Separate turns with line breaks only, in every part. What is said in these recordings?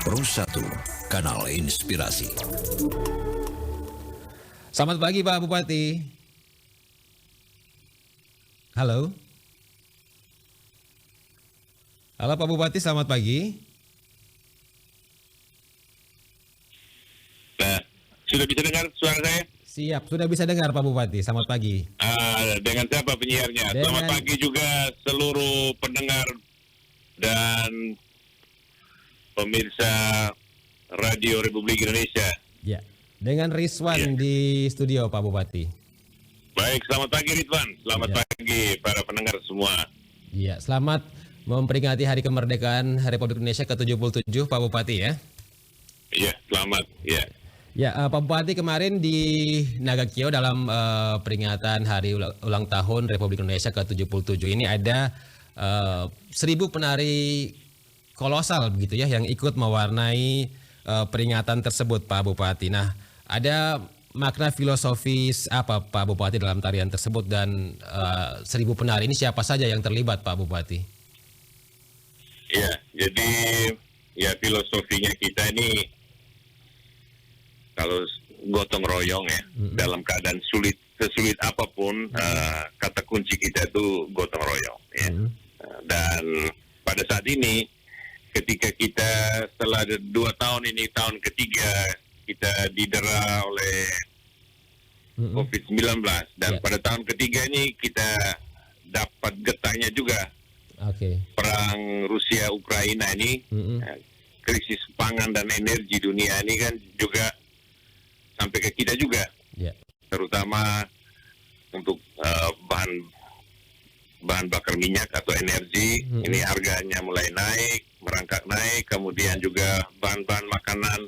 Pro 1, Kanal Inspirasi.
Selamat pagi Pak Bupati. Halo. Halo Pak Bupati, selamat pagi.
Nah, sudah bisa dengar suara saya?
Siap, sudah bisa dengar Pak Bupati. Selamat pagi.
Dengan siapa penyiarnya? Selamat pagi juga seluruh pendengar dan pemirsa Radio Republik Indonesia.
Ya, dengan Rizwan di studio Pak Bupati.
Baik, selamat pagi Ridwan. Selamat pagi para pendengar semua.
Iya, selamat memperingati Hari Kemerdekaan Republik Indonesia ke-77 Pak Bupati ya.
Iya, selamat. Ya.
Ya, Pak Bupati, kemarin di Nagakio dalam peringatan Hari Ulang Tahun Republik Indonesia ke-77 ini ada 1.000 penari kolosal begitu ya yang ikut mewarnai peringatan tersebut Pak Bupati. Nah, ada makna filosofis apa Pak Bupati dalam tarian tersebut dan 1.000 penari ini siapa saja yang terlibat Pak Bupati?
Ya, jadi ya filosofinya kita ini kalau gotong royong ya, dalam keadaan sesulit apapun, kata kunci kita itu gotong royong. Ya. Dan pada saat ini, ketika kita setelah 2 tahun ini, tahun ketiga, kita didera oleh COVID-19. Dan pada tahun ketiga ini kita dapat getahnya juga. Perang Rusia-Ukraina ini, krisis pangan dan energi dunia ini kan juga sampai ke kita juga, terutama untuk bahan bakar minyak atau energi, ini harganya mulai naik, merangkak naik, kemudian juga bahan-bahan makanan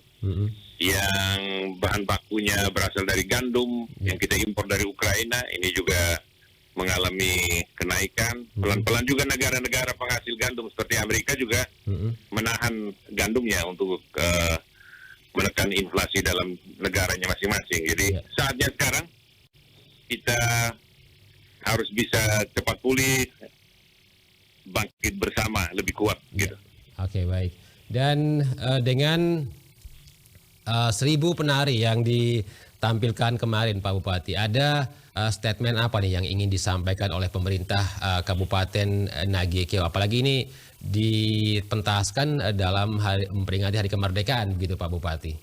yang bahan bakunya berasal dari gandum yang kita impor dari Ukraina, ini juga mengalami kenaikan. Pelan-pelan juga negara-negara penghasil gandum seperti Amerika juga menahan gandumnya untuk menekan inflasi dalam negaranya masing-masing. Jadi saatnya sekarang kita harus bisa cepat pulih, bangkit bersama, lebih kuat gitu.
Oke, baik. Dan dengan 1.000 penari yang ditampilkan kemarin Pak Bupati, ada statement apa nih yang ingin disampaikan oleh pemerintah Kabupaten Nagakio? Apalagi ini dipentaskan dalam memperingati Hari Kemerdekaan begitu Pak Bupati.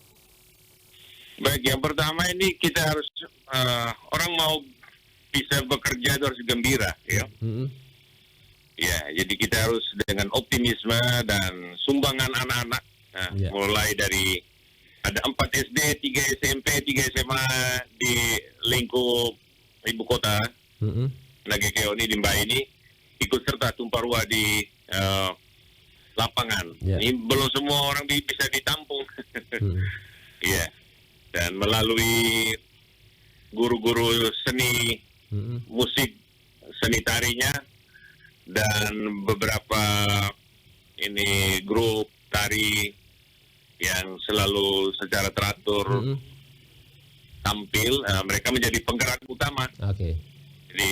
Baik, yang pertama ini kita harus orang mau bisa bekerja itu harus gembira ya. Ya, jadi kita harus dengan optimisme dan sumbangan anak-anak mulai dari ada 4 SD, 3 SMP, 3 SMA di lingkup ibu kota Nagakio ini, di Mbai ini ikut serta tumpah ruah di lapangan. Ini belum semua orang bisa ditampung. Dan melalui guru-guru seni musik, seni tarinya, dan beberapa ini grup tari yang selalu secara teratur tampil, mereka menjadi penggerak utama. Jadi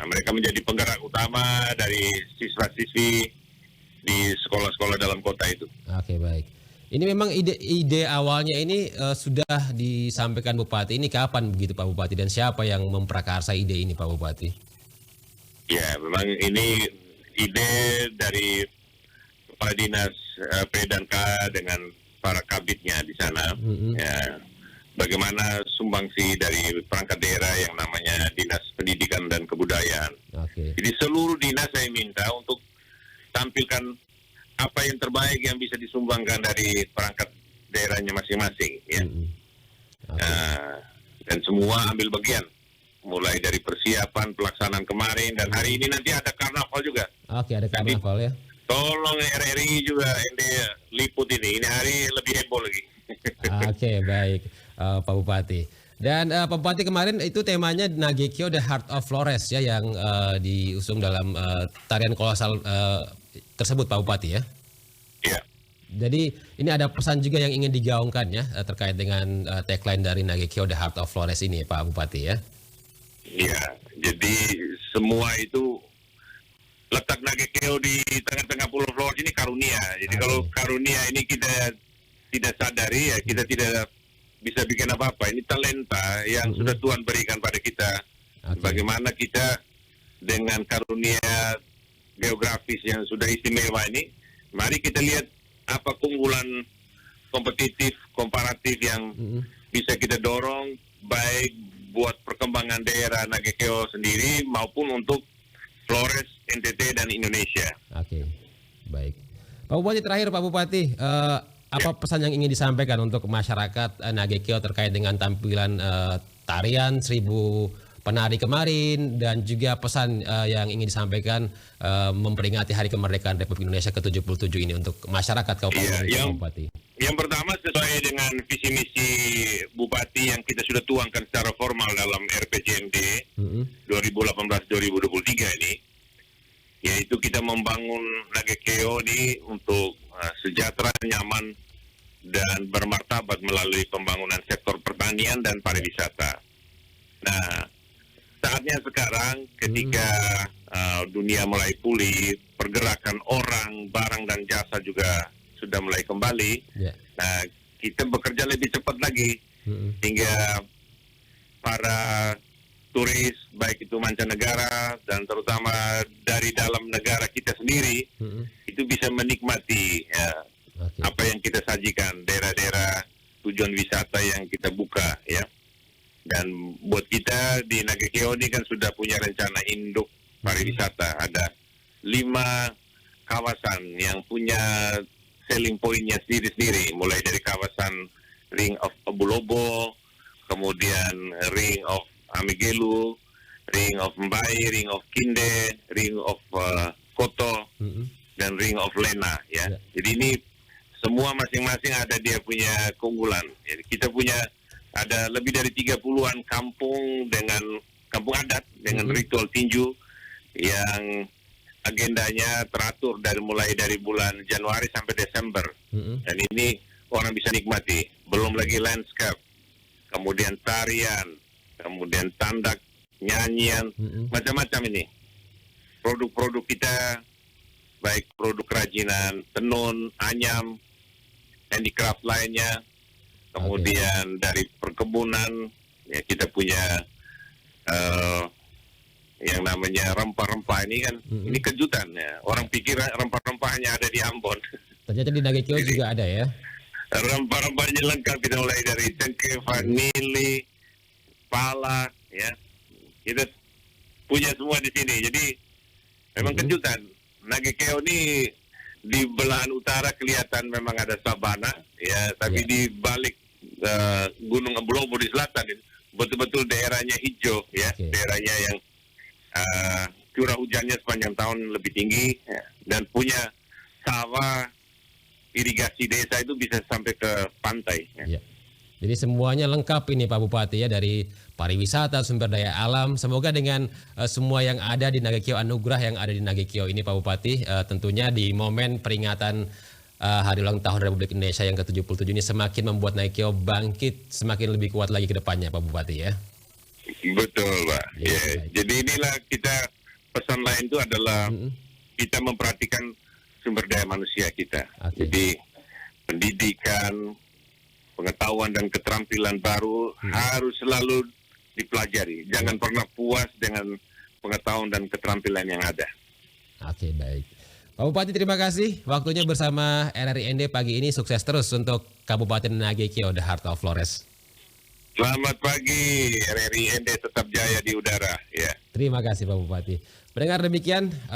mereka menjadi penggerak utama dari siswa-siswi di sekolah-sekolah dalam kota itu.
Oke, baik. Ini memang ide awalnya ini sudah disampaikan Bupati. Ini kapan begitu Pak Bupati, dan siapa yang memprakarsa ide ini Pak Bupati?
Ya, memang ini ide dari Kepala Dinas P&K dengan para kabitnya di sana. Ya, bagaimana sumbangsi dari perangkat daerah yang namanya Dinas Pendidikan dan Kebudayaan. Jadi seluruh dinas saya minta untuk tampilkan apa yang terbaik yang bisa disumbangkan dari perangkat daerahnya masing-masing. Ya. Dan semua ambil bagian, mulai dari persiapan pelaksanaan kemarin, dan hari ini nanti ada karnaval juga.
Ada karnaval ya.
Tolong RRI juga ini liput ini hari lebih heboh lagi.
Baik Pak Bupati. Dan Pak Bupati, kemarin itu temanya Nagakio The Heart of Flores ya, yang diusung dalam tarian kolosal tersebut Pak Bupati ya.
Iya.
Jadi ini ada pesan juga yang ingin digaungkan ya terkait dengan tagline dari Nagakio The Heart of Flores ini Pak Bupati ya.
Iya, jadi semua itu letak Nagakio di tengah-tengah Pulau Flores ini karunia. Jadi kalau karunia ini kita tidak sadari ya kita tidak bisa bikin apa-apa. Ini talenta yang sudah Tuhan berikan pada kita. Bagaimana kita dengan karunia geografis yang sudah istimewa ini, mari kita lihat apa keunggulan kompetitif, komparatif yang bisa kita dorong baik buat perkembangan daerah Nagekeo sendiri maupun untuk Flores, NTT dan Indonesia.
Oke, baik. Pak Bupati, terakhir Pak Bupati, apa pesan yang ingin disampaikan untuk masyarakat Nagekeo terkait dengan tampilan tarian 1000 penari kemarin dan juga pesan yang ingin disampaikan memperingati Hari Kemerdekaan Republik Indonesia ke-77 ini untuk masyarakat Kabupaten Bupati?
Yang pertama sesuai dengan visi misi Bupati yang kita sudah tuangkan secara formal dalam RPJMD 2018-2023 ini, yaitu kita membangun Nagekeo ini untuk sejahtera, nyaman, dan bermartabat melalui pembangunan sektor pertanian dan pariwisata. Nah, saatnya sekarang ketika dunia mulai pulih, pergerakan orang, barang, dan jasa juga sudah mulai kembali. Nah, kita bekerja lebih cepat lagi hingga para turis, baik itu mancanegara dan terutama dari dalam negara kita sendiri, itu bisa menikmati apa yang kita sajikan, daerah-daerah tujuan wisata yang kita buka ya. Dan buat kita di Nagekeo ini kan sudah punya rencana induk pariwisata. Ada 5 kawasan yang punya selling point-nya sendiri-sendiri. Mulai dari kawasan Ring of Abulobo, kemudian Ring of Amigelu, Ring of Mbai, Ring of Kinde, Ring of Koto, dan Ring of Lena. Ya. Jadi ini semua masing-masing ada dia punya keunggulan. Jadi kita punya ada lebih dari 30-an kampung dengan kampung adat dengan ritual tinju yang agendanya teratur mulai dari bulan Januari sampai Desember. Dan ini orang bisa nikmati. Belum lagi landscape, kemudian tarian, kemudian tandak, nyanyian, macam-macam ini. Produk-produk kita, baik produk kerajinan, tenun, anyam, handicraft lainnya, kemudian dari perkebunan, ya kita punya yang namanya rempah-rempah ini kan, ini kejutan ya. Orang pikir rempah-rempah hanya ada di Ambon.
Ternyata di Nagekeo juga ada ya?
Rempah-rempahnya lengkap, kita mulai dari cengkeh, vanili, pala, ya. Kita punya semua di sini. Jadi memang kejutan. Nagekeo ini di belahan utara kelihatan memang ada sabana, ya. Tapi di balik Gunung Abulobo di selatan, betul-betul daerahnya hijau, ya. Daerahnya yang curah hujannya sepanjang tahun lebih tinggi, ya. Dan punya sawah, irigasi desa itu bisa sampai ke pantai. Ya.
Jadi semuanya lengkap ini Pak Bupati ya, dari pariwisata, sumber daya alam. Semoga dengan semua yang ada di Nagekeo, anugerah yang ada di Nagekeo ini Pak Bupati, tentunya di momen peringatan Hari Ulang Tahun Republik Indonesia yang ke-77 ini semakin membuat Nagekeo bangkit semakin lebih kuat lagi ke depannya Pak Bupati ya.
Betul Pak. Ya. Jadi inilah kita, pesan lain itu adalah kita memperhatikan sumber daya manusia kita. Jadi pendidikan, pengetahuan dan keterampilan baru harus selalu dipelajari. Jangan pernah puas dengan pengetahuan dan keterampilan yang ada.
Oke, baik. Pak Bupati, terima kasih waktunya bersama RRI ND pagi ini. Sukses terus untuk Kabupaten Nagekeo, The Heart of Flores.
Selamat pagi, RRI ND tetap jaya di udara. Ya.
Terima kasih Pak Bupati. Pendengar, demikian